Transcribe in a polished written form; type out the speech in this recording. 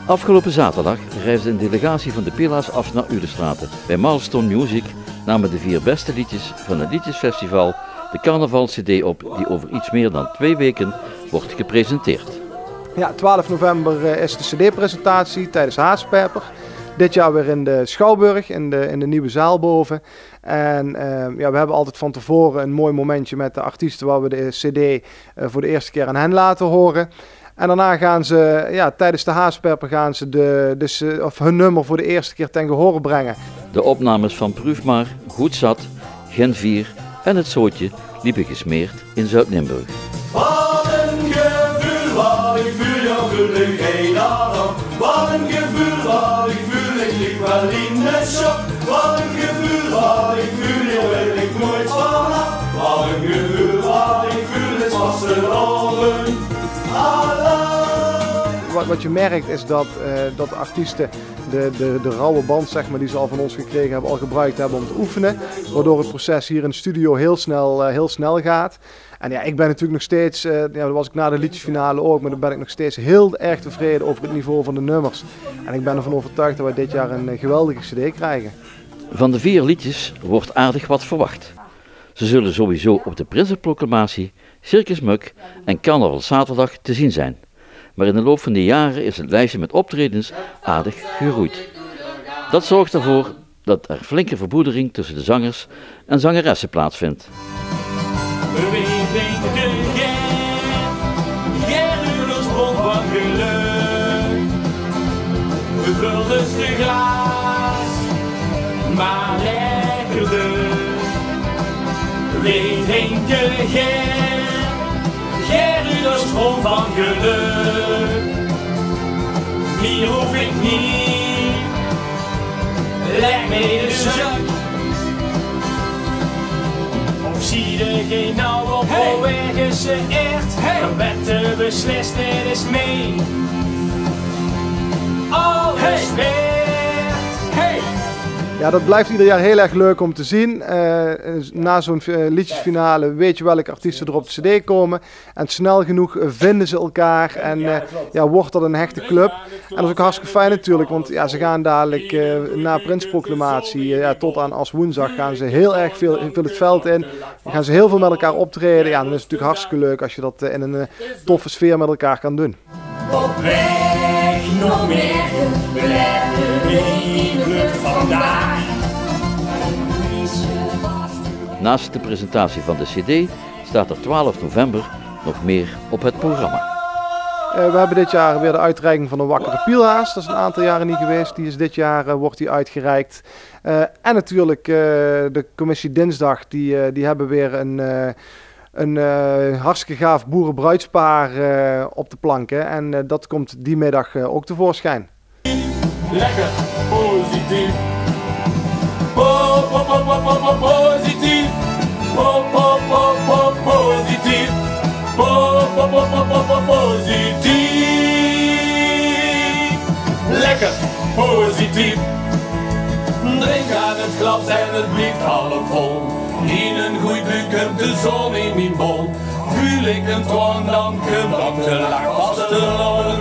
Afgelopen zaterdag reisde een delegatie van de Pila's af naar Ulestraten. Bij Milestone Music namen de 4 beste liedjes van het liedjesfestival de carnaval-cd op die over iets meer dan 2 weken wordt gepresenteerd. Ja, 12 november is de cd-presentatie tijdens Haaspeper. Dit jaar weer in de Schouwburg, in de nieuwe zaal boven. En ja, we hebben altijd van tevoren een mooi momentje met de artiesten waar we de cd voor de eerste keer aan hen laten horen. En daarna gaan ze, ja, tijdens de Haaspeper gaan ze hun nummer voor de eerste keer ten gehore brengen. De opnames van Proefmaar, Goed Zat, Gen 4 en Het Zootje liepen gesmeerd in Zuid-Limburg. Wat een gevoel, wat ik voel, jou voel ik geen adem. Wat een gevoel, wat ik voel, ik liep wel in de shop. Wat een gevoel, wat ik voel, jou wil ik nooit vanaf. Wat een gevoel, wat ik voel, is vast een oren. Wat je merkt is dat de artiesten de rauwe band, zeg maar, die ze al van ons gekregen hebben, al gebruikt hebben om te oefenen. Waardoor het proces hier in de studio heel snel gaat. En ja, ik ben natuurlijk nog steeds, ja, dat was ik na de liedjesfinale ook, maar dan ben ik nog steeds heel erg tevreden over het niveau van de nummers. En ik ben ervan overtuigd dat wij dit jaar een geweldige cd krijgen. Van de 4 liedjes wordt aardig wat verwacht. Ze zullen sowieso op de Prinsenproclamatie, Circus Muk en Carnaval Zaterdag te zien zijn. Maar in de loop van de jaren is het lijstje met optredens aardig gegroeid. Dat zorgt ervoor dat er flinke verbroedering tussen de zangers en zangeressen plaatsvindt. We vullen de glaas, maar lekkerder. We drinken Gerruders stroom van geluk. Hier hoef ik niet, leg mee de zak. Of zie er geen nou op, hoe weg is ze echt? Dan werd er beslist, dit is mee. Alles werd. Ja, dat blijft ieder jaar heel erg leuk om te zien. Na zo'n liedjesfinale weet je welke artiesten er op de cd komen. En snel genoeg vinden ze elkaar en ja, wordt dat een hechte club. En dat is ook hartstikke fijn natuurlijk, want ja, ze gaan dadelijk na Prinsproclamatie tot aan als woensdag gaan ze heel erg veel het veld in. Dan gaan ze heel veel met elkaar optreden. Ja, dan is het natuurlijk hartstikke leuk als je dat in een toffe sfeer met elkaar kan doen. Op weg nog meer, blijven in de lucht vandaag. Naast de presentatie van de cd staat er 12 november nog meer op het programma. We hebben dit jaar weer de uitreiking van de Wakkere Pielhaas. Dat is een aantal jaren niet geweest. Die is dit jaar wordt die uitgereikt. En natuurlijk de commissie Dinsdag, die hebben weer een hartstikke gaaf boerenbruidspaar op de planken. En dat komt die middag ook tevoorschijn. Lekker positief. Positief. Positief. Positief. Lekker positief. Drink aan het glas en het blijft half vol. In een goeie buik komt de zon in mijn bol. Voel ik een toon, dan komt op de lach vast te lonen.